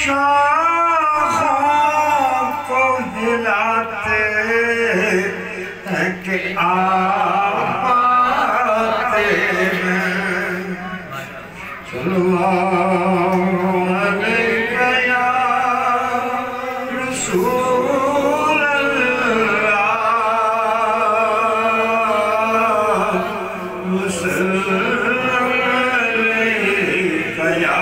شاخوں کو ہلاتے ہیں کہ آپ آتے ہیں صلی اللہ علیہ یا رسول اللہ وسلم علیہ یا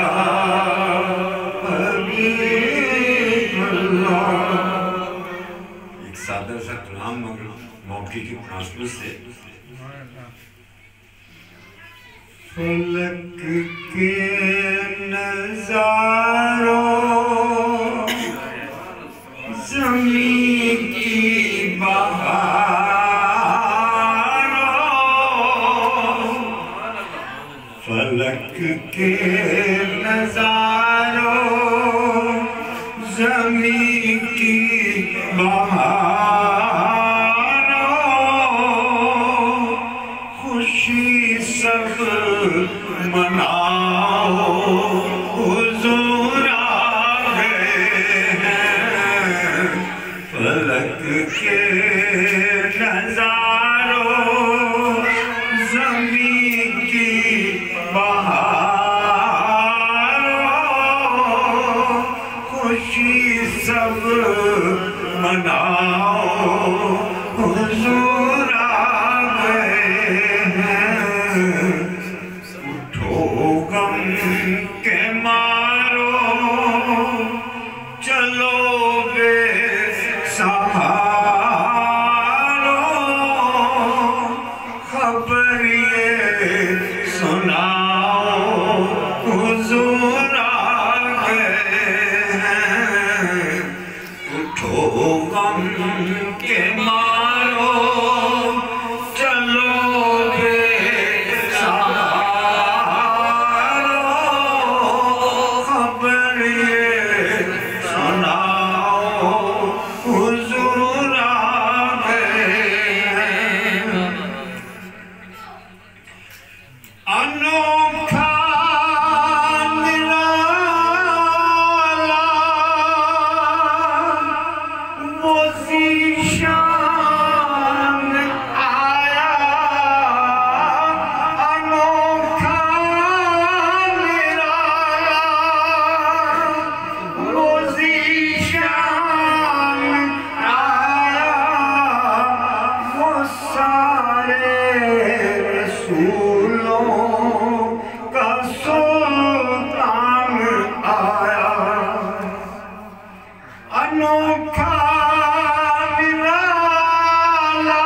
حبیب اللہ۔ ایک سادہ سا کلام مگر موقع کی مناسبت سے فلک کے نظاروں زمین کی بہاروں فلک کے نظاروں زمین کی بہاروں خوشی سب مناؤ حضور آ گئے ہیں فلک کے نظاروں زمین کی بہاروں خوشی سب مناؤ حضور آ گئے ہیں اٹھو غم کے مارو چلو بے سہاروں خبر یہ سناؤ حضور آ گئے ہیں اٹھو غم کے مارو چلو بے سہاروں خبر یہ سناؤ حضور آ گئے ہیں انوکھا نرالا وہ ذیشان آیا انوکھا نرالا وہ ذیشان آیا وہ سارے رسولوں کا سلطان آیا انوکھا نرالا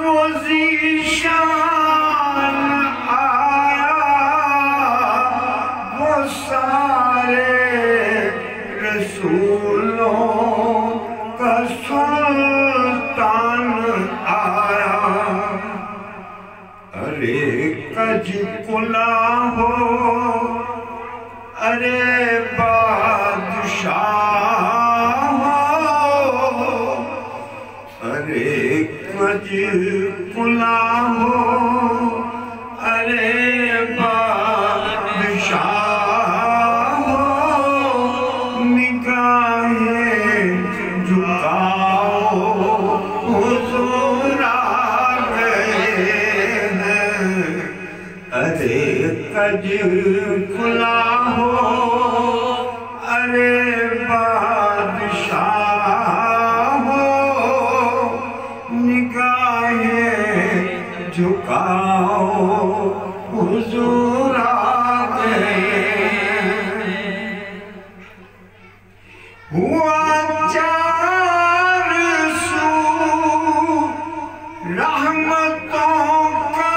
وہ ذیشان آیا وہ سارے رسولوں کا سلطان آیا ارے کج کلا ہو ارے بادشاہ ہو ارے کج کلا ہو ارے بادشاہ ہو نگاہیں جھکاؤ حضور آ گئے ہیں ارے کج کھلا ہو ارے بادشاہ ہو نگاہیں جھکاؤ حضور آ گئے ہوا چار سو رحمتوں کا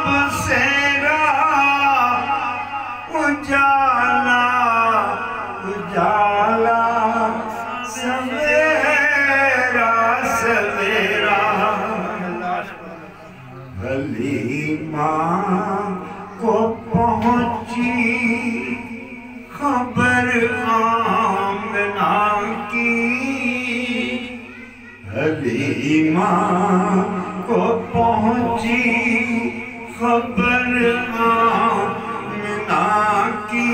بسیرا اجالا اجالا سویرا سویرا حلیمہ کو پہنچی خبر آمنہ کی حلیمہ کو پہنچی خبر آمنہ کی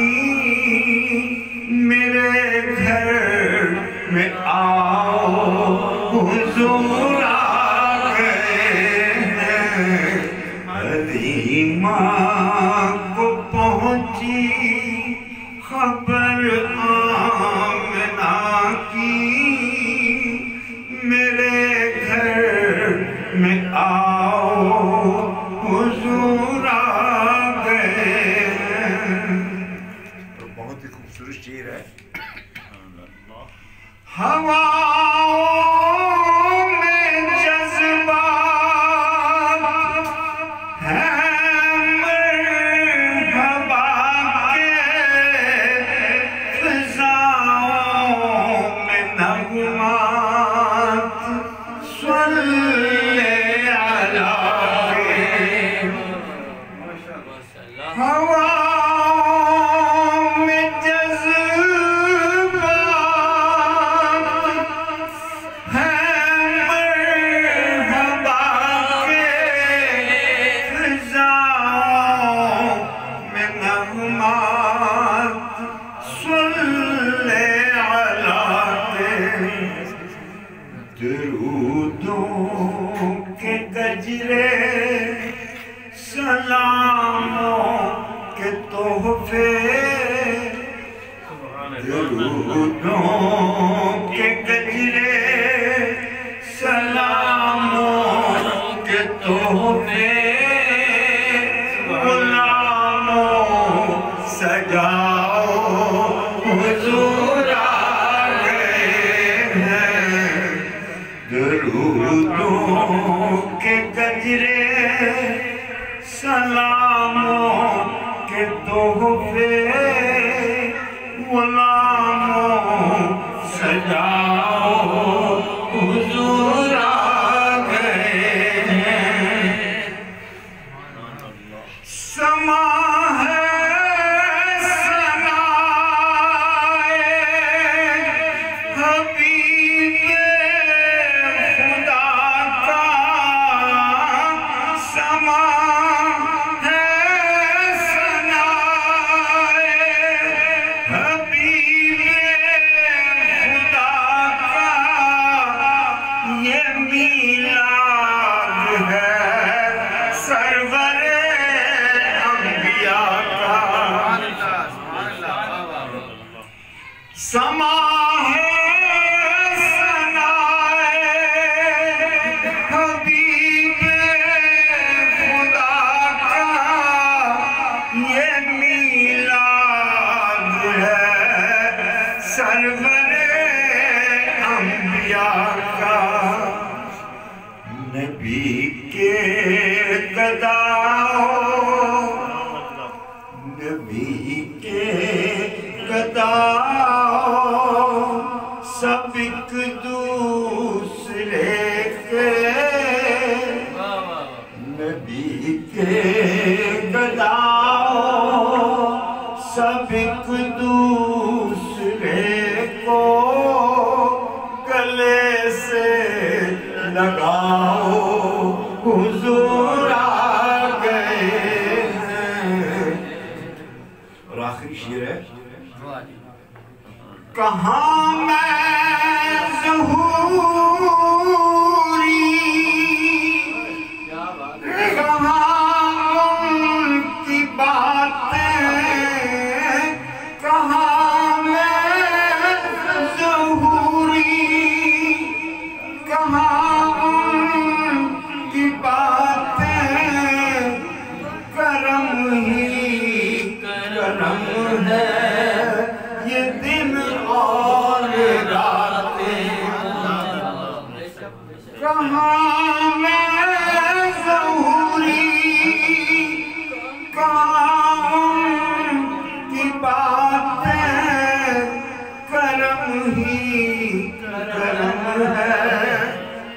شیر ہے ہواؤں میں جذبات ہیں مرحبا کے فضاؤں میں نغمات صلی علیہ ہواؤں میں درودوں کے گجرے سلاموں کے تحفے درودوں کے گجرے سلاموں کے تحفے غلاموں سجاؤ حضور آ گئے ہیں درودوں کے گجرے سلاموں کے تحفے غلاموں سجاؤ حضور آ گئے ہیں سما ہے ثنائے حبیب خدا کا سما ہے ثنائے حبیب خدا کا یہ میلاد ہے سرور انبیاء کا سما ہے ثنائے حبیب خدا کا یہ میلاد ہے سرور انبیاء کا نبی کے گداؤں نبی کے گداؤں سب ایک دوسرے کے نبی کے گداؤں سب ایک دوسرے کو گلے سے لگاؤ حضور آ گئے ہیں اور آخری شیر ہے کہاں میں ظہوری کہاں ان کی باتیں کہاں میں ظہوری کہاں ان کی باتیں کرم ہی کرم ہے یہ دن اور راتیں کہاں میں ظہوری کہاں ان کی باتیں کرم ہی کرم ہے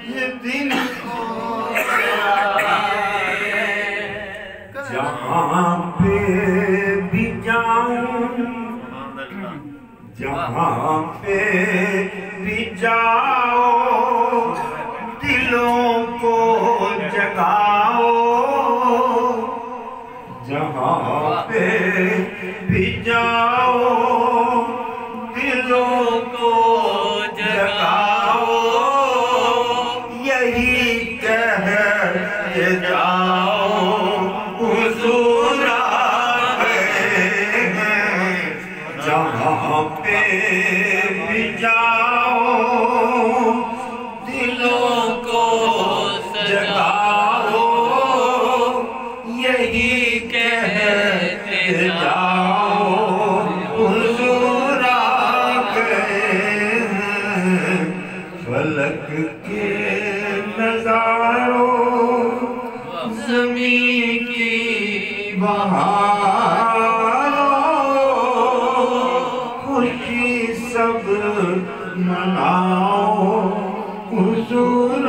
یہ دن اور راتیں جہاں پہ بھی جاؤں جہاں پہ بھی جاؤ دلوں کو جگاؤ جہاں پہ بھی جاؤ دلوں کو جگاؤ یہی کہتے جاؤ حضور آ گئے ہیں جہاں پہ بھی جاؤ دلوں کو جگاؤ یہی کہتے جاؤ حضور آ فلک کے نظاروں زمین کی بہاروں خوشی سب مناؤ حضور